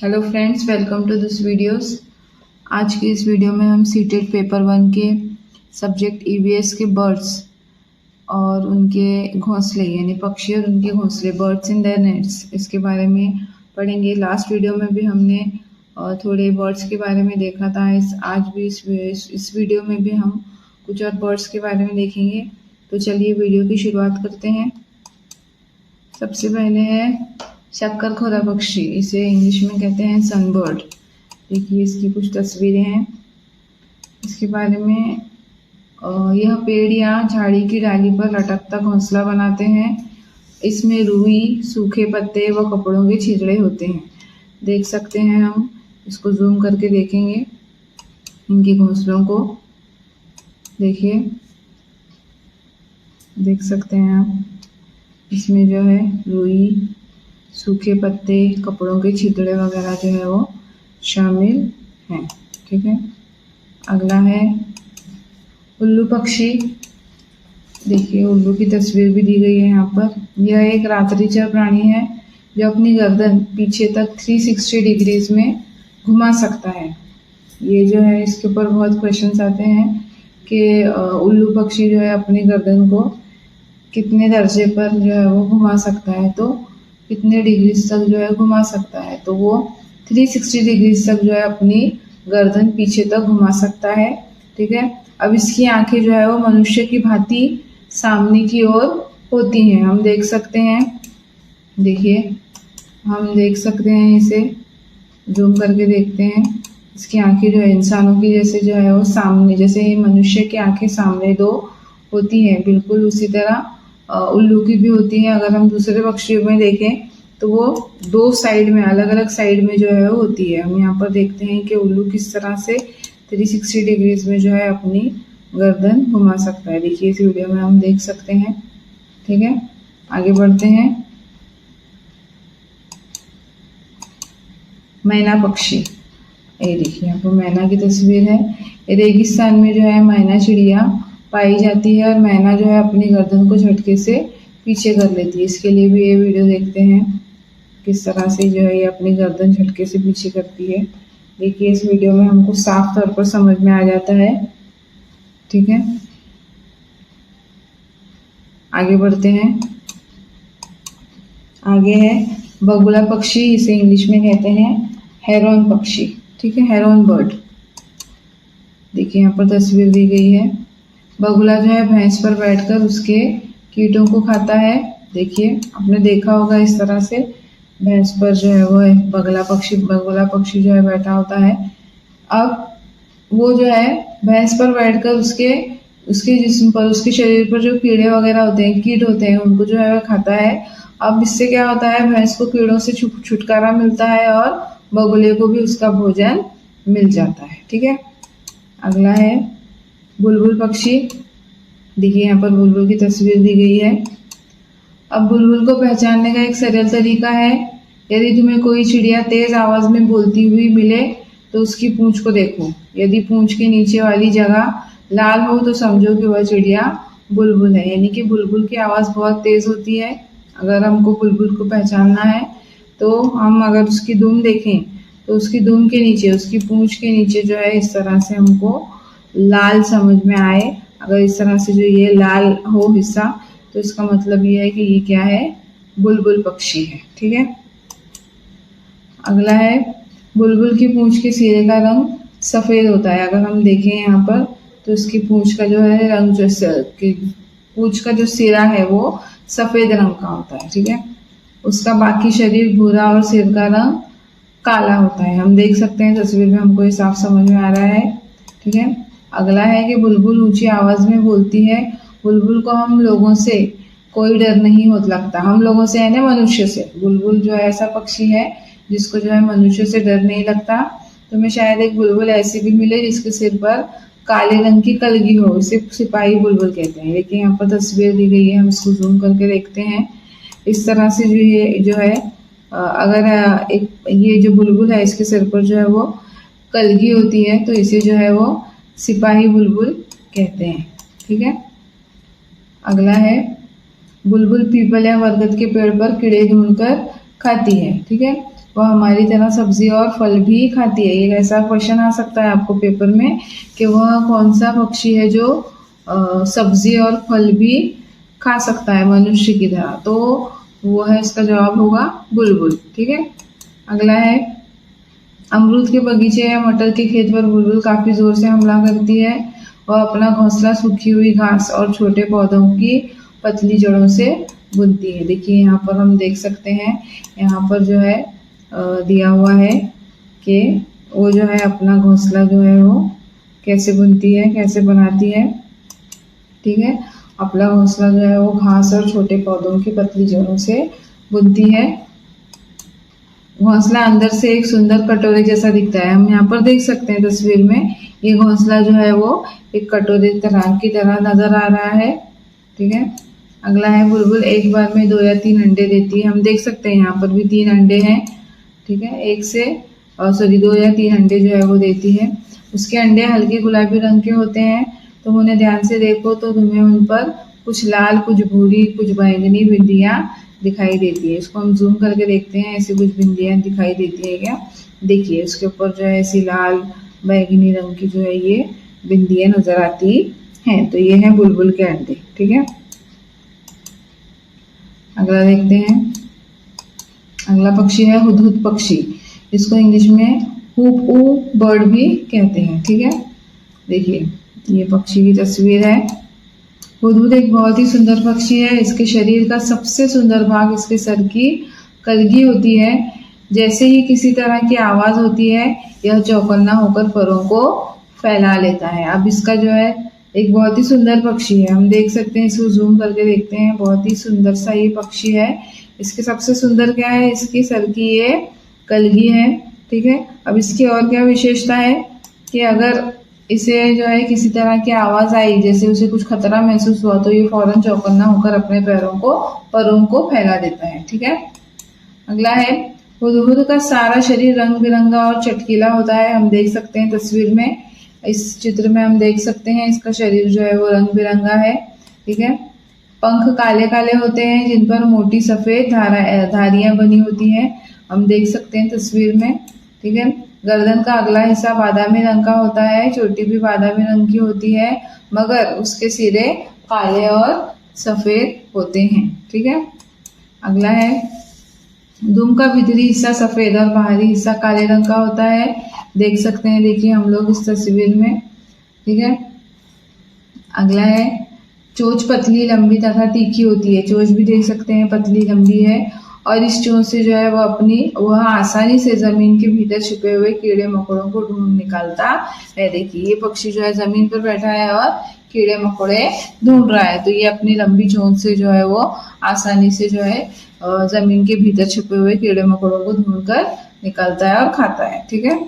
Hello friends, welcome to this videos. आज की इस वीडियो में हम सीटेट पेपर 1 के सब्जेक्ट ईवीएस के बर्ड्स और उनके घोंसले यानी पक्षी और उनके घोंसले, बर्ड्स इन देयर नेट्स, इसके बारे में पढ़ेंगे। लास्ट वीडियो में भी हमने थोड़े बर्ड्स के बारे में देखा था। आज भी इस वीडियो में भी हम कुछ और बर्ड्स के बारे में देखेंगे। तो चलिए वीडियो की शुरुआत करते हैं। सबसे पहले है शक्करखोरा पक्षी, इसे इंग्लिश में कहते हैं सनबर्ड। देखिए इसकी कुछ तस्वीरें हैं। इसके बारे में यह पेड़ या झाड़ी की डाली पर लटकता घोंसला बनाते हैं। इसमें रुई, सूखे पत्ते व कपड़ों के छितड़े होते हैं। देख सकते हैं, हम इसको जूम करके देखेंगे इनके घोंसलों को। देखिए, देख सकते हैं आप, इसमें जो है रुई, सूखे पत्ते, कपड़ों के छितड़े वगैरह जो है वो शामिल हैं। ठीक है। अगला है उल्लू पक्षी। देखिए उल्लू की तस्वीर भी दी गई है यहाँ पर। यह एक रात्रिचर प्राणी है जो अपनी गर्दन पीछे तक 360 डिग्रीज में घुमा सकता है। ये जो है, इसके ऊपर बहुत क्वेश्चंस आते हैं कि उल्लू पक्षी जो है अपनी गर्दन को कितने दर्जे पर जो है वो घुमा सकता है, तो कितने डिग्रीज तक जो है घुमा सकता है। तो वो 360 डिग्रीज तक जो है अपनी गर्दन पीछे तक घुमा सकता है। ठीक है। अब इसकी आंखें जो है वो मनुष्य की भांति सामने की ओर होती हैं। हम देख सकते हैं, देखिए हम देख सकते हैं, इसे जूम करके देखते हैं। इसकी आंखें जो है इंसानों की जैसे जो है वो सामने, जैसे मनुष्य की आंखें सामने दो होती हैं, बिल्कुल उसी तरह उल्लू की भी होती है। अगर हम दूसरे पक्षियों में देखें तो वो दो साइड में, अलग अलग साइड में जो है वो होती है। हम यहाँ पर देखते हैं कि उल्लू किस तरह से 360 डिग्रीज में जो है अपनी गर्दन घुमा सकता है। देखिए इस वीडियो में हम देख सकते हैं। ठीक है, आगे बढ़ते हैं। मैना पक्षी, ये देखिए यहाँ पर मैना की तस्वीर है। रेगिस्तान में जो है मैना चिड़िया पाई जाती है और मैना जो है अपनी गर्दन को झटके से पीछे कर लेती है। इसके लिए भी ये वीडियो देखते हैं किस तरह से जो है ये अपनी गर्दन झटके से पीछे करती है। देखिए इस वीडियो में हमको साफ तौर पर समझ में आ जाता है। ठीक है, आगे बढ़ते हैं। आगे है बगुला पक्षी, इसे इंग्लिश में कहते हैं हेरोन पक्षी। ठीक है, हेरोन बर्ड। देखिए यहाँ पर तस्वीर दी गई है। बगुला जो है भैंस पर बैठकर उसके कीटों को खाता है। देखिए आपने देखा होगा, इस तरह से भैंस पर जो है वो बगुला पक्षी जो है बैठा होता है। अब वो जो है भैंस पर बैठकर उसके जिस्म पर, उसके शरीर पर जो कीड़े वगैरह होते हैं, कीट होते हैं, उनको जो है वह खाता है। अब इससे क्या होता है, भैंस को कीड़ों से छुटकारा मिलता है और बगुले को भी उसका भोजन मिल जाता है। ठीक है। अगला है बुलबुल पक्षी। देखिए यहाँ पर बुलबुल की तस्वीर दी गई है। अब बुलबुल को पहचानने का एक सरल तरीका है। यदि तुम्हें कोई चिड़िया तेज आवाज में बोलती हुई मिले तो उसकी पूंछ को देखो। यदि पूंछ के नीचे वाली जगह लाल हो तो समझो कि वह चिड़िया बुलबुल है। यानी कि बुलबुल की आवाज बहुत तेज होती है। अगर हमको बुलबुल को पहचानना है तो हम अगर उसकी दुम देखें तो उसकी दुम के नीचे, उसकी पूंछ के नीचे जो है इस तरह से हमको लाल समझ में आए। अगर इस तरह से जो ये लाल हो हिस्सा, तो इसका मतलब ये है कि ये क्या है, बुलबुल पक्षी है। ठीक है। अगला है बुलबुल की पूंछ के सिरे का रंग सफेद होता है। अगर हम देखें यहाँ पर तो इसकी पूंछ का जो है रंग, पूंछ का जो सिरा है वो सफेद रंग का होता है। ठीक है। उसका बाकी शरीर भूरा और सिर का रंग काला होता है। हम देख सकते हैं तस्वीर में, हमको ये साफ समझ में आ रहा है। ठीक है। अगला है कि बुलबुल ऊंची आवाज में बोलती है। बुलबुल को हम लोगों से कोई डर नहीं हो लगता। हम लोगों से यानी मनुष्य से। बुलबुल जो है ऐसा पक्षी है जिसको जो है मनुष्य से डर नहीं लगता। तो मैं शायद एक बुलबुल ऐसी भी मिले जिसके सिर पर काले रंग की कलगी हो, इसे सिपाही बुलबुल कहते हैं। देखिए यहाँ पर तस्वीर दी गई है, हम इसको जूम करके देखते हैं। इस तरह से जो है अगर एक ये जो बुलबुल है इसके सिर पर जो है वो कलगी होती है तो इसे जो है वो सिपाही बुलबुल कहते हैं। ठीक है। अगला है बुलबुल पीपल या बरगद के पेड़ पर कीड़े ढूंढकर खाती है। ठीक है। वह हमारी तरह सब्जी और फल भी खाती है। एक ऐसा क्वेश्चन आ सकता है आपको पेपर में कि वह कौन सा पक्षी है जो सब्जी और फल भी खा सकता है मनुष्य की तरह, तो वो है, इसका जवाब होगा बुलबुल। ठीक है, अगला है अमरूद के बगीचे या मटर के खेत पर बुलबुल काफी जोर से हमला करती है। वह अपना घोंसला सूखी हुई घास और छोटे पौधों की पतली जड़ों से बुनती है। देखिए यहाँ पर हम देख सकते हैं, यहाँ पर जो है दिया हुआ है कि वो जो है अपना घोंसला जो है वो कैसे बुनती है, कैसे बनाती है। ठीक है, अपना घोंसला जो है वो घास और छोटे पौधों की पतली जड़ों से बुनती है। घोंसला अंदर से एक सुंदर कटोरे जैसा दिखता है। हम यहाँ पर देख सकते हैं तस्वीर में, ये घोंसला जो है वो एक कटोरे की तरह नजर आ रहा है। ठीक है, अगला है बुलबुल एक बार में 2 या 3 अंडे देती है। हम देख सकते हैं यहाँ पर भी 3 अंडे हैं। ठीक है, 2 या 3 अंडे जो है वो देती है। उसके अंडे हल्के गुलाबी रंग के होते हैं। तुम उन्हें ध्यान से देखो तो तुम्हें उन पर कुछ लाल, कुछ भूरी, कुछ बैंगनी बिंदियां दिखाई देती है। इसको हम जूम करके देखते हैं, ऐसी कुछ बिंदियां दिखाई देती है क्या? देखिए इसके ऊपर जो है ऐसी लाल बैंगनी रंग की जो है ये बिंदियां नजर आती हैं। तो ये है बुलबुल के अंडे। ठीक है, अगला देखते हैं। अगला पक्षी है हुदहुद पक्षी। इसको इंग्लिश में हुपू बर्ड भी कहते हैं। ठीक है, देखिए ये पक्षी की तस्वीर है। हुदहुद एक बहुत ही सुंदर पक्षी है। इसके शरीर का सबसे सुंदर भाग इसके सर की कलगी होती है। जैसे ही किसी तरह की आवाज होती है यह चौकन्ना होकर परों को फैला लेता है। अब इसका जो है एक बहुत ही सुंदर पक्षी है, हम देख सकते हैं, इसको जूम करके देखते हैं। बहुत ही सुंदर सा ये पक्षी है। इसके सबसे सुंदर क्या है? इसकी सर की ये कलगी है। ठीक है, अब इसकी और क्या विशेषता है कि अगर इसे जो है किसी तरह की आवाज आई, जैसे उसे कुछ खतरा महसूस हुआ, तो ये फौरन चौकन्ना होकर अपने परों को फैला देता है। ठीक है, अगला है हुदहुद का सारा शरीर रंग बिरंगा और चटकीला होता है। हम देख सकते हैं तस्वीर में, इस चित्र में हम देख सकते हैं इसका शरीर जो है वो रंग बिरंगा है। ठीक है, पंख काले काले होते हैं जिन पर मोटी सफेद धारियां बनी होती हैं। हम देख सकते हैं तस्वीर में। ठीक है, गर्दन का अगला हिस्सा बादामी रंग का होता है, चोटी भी बादामी रंग की होती है, मगर उसके सिरे काले और सफेद होते हैं। ठीक है, अगला है दुम का भीतरी हिस्सा सफेद और बाहरी हिस्सा काले रंग का होता है। देख सकते हैं, देखिए हम लोग इस तस्वीर में। ठीक है, अगला है चोंच पतली, लंबी तथा तीखी होती है। चोंच भी देख सकते हैं पतली लंबी है, और इस चोंच से जो है वह आसानी से जमीन के भीतर छुपे हुए कीड़े मकोड़ों को ढूंढ निकालता है। देखिए ये पक्षी जो है जमीन पर बैठा है और कीड़े मकोड़े ढूंढ रहा है। तो ये अपनी लंबी चोंच से जो है वो आसानी से जो है जमीन के भीतर छुपे हुए कीड़े मकोड़ों को ढूंढकर निकालता है और खाता है। ठीक है,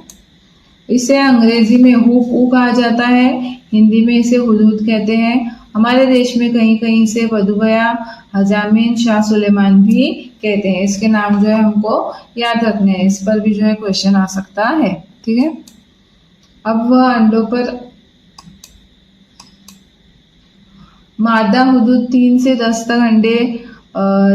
इसे अंग्रेजी में हुपू कहा जाता है, हिंदी में इसे हुदहुद कहते हैं। हमारे देश में कहीं कहीं से बदुगया, हजामिन, शाह सुलेमान भी कहते हैं। इसके नाम जो है हमको याद रखने हैं, इस पर भी जो है क्वेश्चन आ सकता है। ठीक है, अब वह अंडों पर मादा हुदहुद 3 से 10 तक अंडे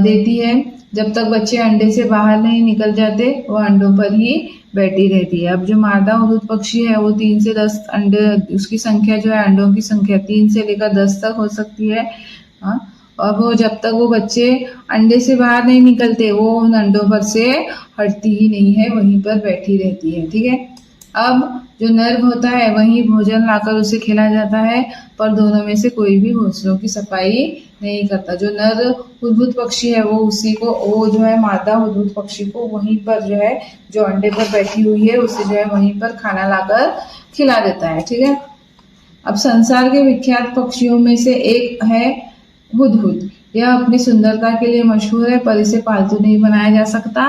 देती है। जब तक बच्चे अंडे से बाहर नहीं निकल जाते वह अंडों पर ही बैठी रहती है। अब जो मादा हुदहुद पक्षी है वो 3 से 10 अंडे, उसकी संख्या जो है अंडों की संख्या 3 से लेकर 10 तक हो सकती है। हाँ, और वो जब तक वो बच्चे अंडे से बाहर नहीं निकलते वो उन अंडों पर से हटती ही नहीं है, वहीं पर बैठी रहती है। ठीक है, अब जो नर होता है वही भोजन लाकर उसे खिलाया जाता है, पर दोनों में से कोई भी घोंसलों की सफाई नहीं करता। जो नर हुदहुद पक्षी है वो जो है मादा हुदहुद पक्षी को वहीं पर जो है जो अंडे पर बैठी हुई है उसे जो है वहीं पर खाना लाकर खिला देता है। ठीक है, अब संसार के विख्यात पक्षियों में से एक है हुदहुद। यह अपनी सुंदरता के लिए मशहूर है, पर इसे पालतू नहीं बनाया जा सकता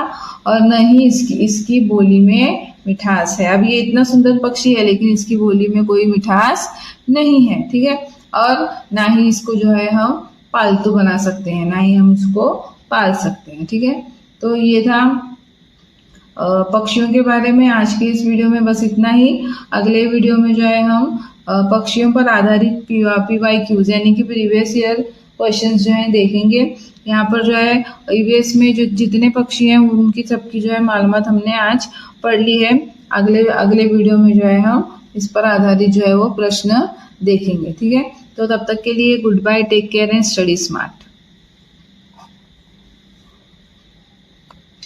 और न ही इसकी बोली में मिठास है। अब ये इतना सुंदर पक्षी है लेकिन इसकी बोली में कोई मिठास नहीं है। ठीक है, और ना ही इसको जो है हम पालतू बना सकते हैं, ना ही हम इसको पाल सकते हैं। ठीक है, तो ये था पक्षियों के बारे में। आज की इस वीडियो में बस इतना ही। अगले वीडियो में जो है हम पक्षियों पर आधारित PYQs यानी कि प्रीवियस ईयर क्वेश्चंस जो है देखेंगे। यहाँ पर जो है ईवीएस में जो जितने पक्षी हैं उनकी सबकी जो है मालूमात हमने आज पढ़ ली है। अगले वीडियो में जो है हम इस पर आधारित जो है वो प्रश्न देखेंगे। ठीक है, तो तब तक के लिए goodbye, take care and study smart.